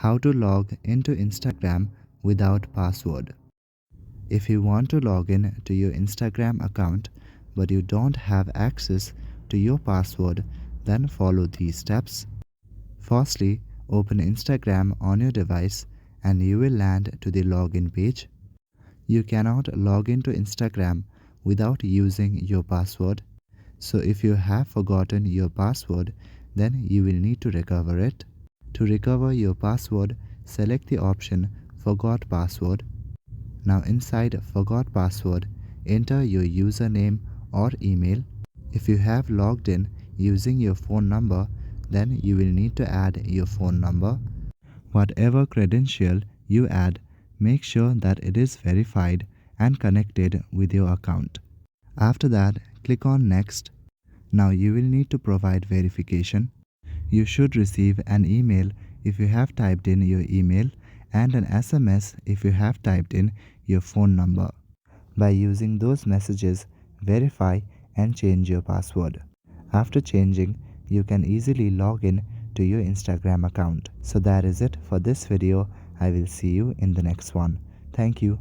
How to log into Instagram without password. If you want to log in to your Instagram account but you don't have access to your password, then follow these steps. Firstly, open Instagram on your device and you will land to the login page. You cannot log into Instagram without using your password. So if you have forgotten your password, then you will need to recover it. To recover your password, select the option Forgot Password. Now inside Forgot Password, enter your username or email. If you have logged in using your phone number, then you will need to add your phone number. Whatever credential you add, make sure that it is verified and connected with your account. After that, click on Next. Now you will need to provide verification. You should receive an email if you have typed in your email and an SMS if you have typed in your phone number. By using those messages, verify and change your password. After changing, you can easily log in to your Instagram account. So that is it for this video. I will see you in the next one. Thank you.